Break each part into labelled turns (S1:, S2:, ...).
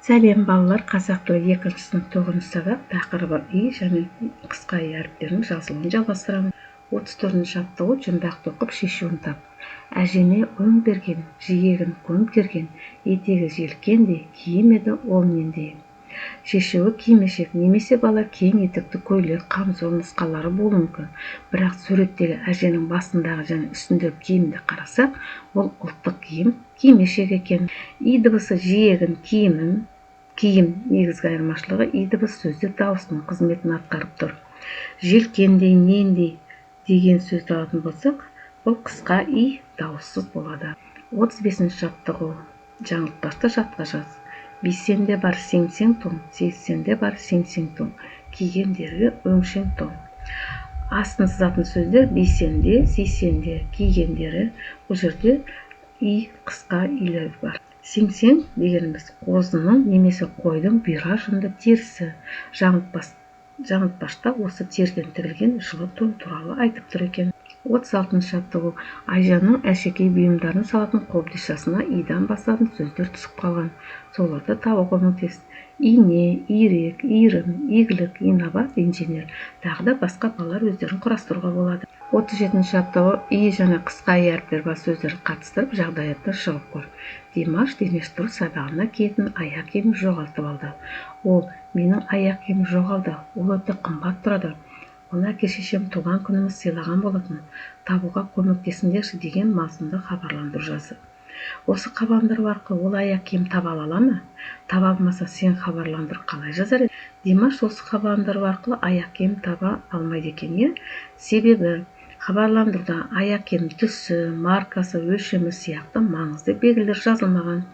S1: Сәлем балалар, қазақ тілі 2 сынып 9 сабақ тақырыбы үй және қысқа үй әріптерінің жазылуын жалғастырамыз. 34-ші аптауы жұмбақты оқып шешуін тап. Әжеме өң берген, жиегін көміп керген, етегі желкенде, киім еді ол нендей. Шешуі кимешек немесе бала кең етікті көйлек, қамзол нұсқалары болуы мүмкін. Бірақ суреттегі әженің басындағы және үстіндегі киімді қарасақ, ол ұлттық киім, кимешек екен. И дыбысы жиегін, киім негізгі айырмашылығы и дыбыс сөздер дауысының қызметін атқарып тұр. Желкендей, нендей деген сөзді алатын болсақ, бұл қысқа и дауыссыз болады. 35-ші аптығы жаңылтпашты жатқа жаз. Бейсенде бар сеңсең тоң, сейсенде бар сеңсең тоң, кигендерге өңшең тоң. Астын сызатын сөздер бейсенде, сейсенде, кигендері. Бұл жерде и қысқа илер бар. Сеңсең дегеніміз қозының немесе қойдың бұйра жүнді терісі. Жаңылтпашта осы теріден тігілген жылы тоң туралы айтып тұр екен. 36-ші аптығы Айжанның әшекей бұйымдарын салатын қобдишасына идан басатын сөздер түсіп қалған. Соларды табуға көмектес. Ине, ирек, ирім, игілік, инабат, инженер. Тағы да басқа балалар өздерін құрастыруға болады. 37-ші аптығы и және қысқа и әріптер бар сөздерді қатыстырып жағдаятты шығып көр. Димаш Денештің сабағына киетін аяқ киімін жоғалтып алды. Ол менің аяқ киімім жоғалды. Ол өте қымбат тұрады. Оны әке-шешем туған күніміз сыйлаған болатын. Табуға көмектесіңдерші деген мазмұнда хабарландыру жазды. Осы хабарландыру арқылы ол аяқ киім таба ала ма? Таба алмаса сен хабарландыру қалай жазар еді? Димаш осы хабарландыру арқылы аяқ киім таба алмайды екен. Себебі хабарландыруда аяқ киім түсі, маркасы, өлшемі сияқты маңызды белгілер жазылмаған.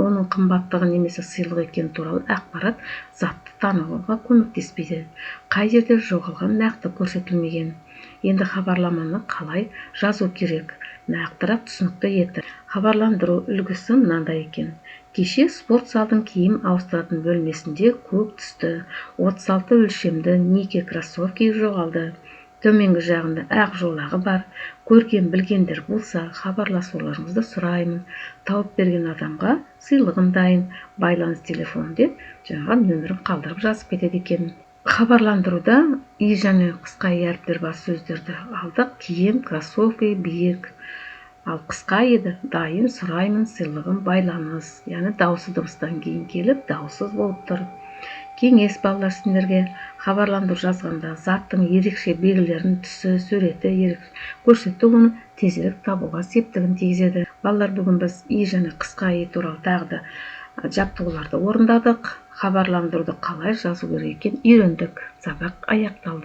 S1: Оның қымбаттығы немесе сыйлық екен туралы ақпарат затты тануға көмектеспейді. Қай жерде жоғалған нақты көрсетілмеген. Енді хабарламаны қалай жазу керек? Нақтырақ түсінікті етті. Хабарландыру үлгісі мынандай екен. Кеше спорт залдың киім ауыстыратын бөлмесінде көк түсті 36 өлшемді Nike кроссовки жоғалды. Төменгі жағында ақ жолағы бар. Көрген білгендер болса, хабарласуларыңызды сұраймын. Тауып берген адамға сыйлығым дайын. Байланыс телефон деп жаңағы нөмірін қалдырып жазып кетеді екен. Хабарландыруда и және қысқа и әріптер бар сөздерді алдық. Киім, кроссовки, биік. Ал қысқа еді дайын, сұраймын, сыйлығым, байланыс. Яғни дауысы дыбыстан кейін келіп, дауыссыз болып тұр. Кеңес балалар сендерге хабарландыру жазғанда заттың ерекше белгілерін, түсі, суреті көрсетті, оны тезірек табуға септігін тигізеді. Балалар, бүгін біз и және қысқа и туралы тағы да жаттығуларды орындадық. Хабарландыруды қалай жазу керек екенін үйрендік. Сабақ аяқталды.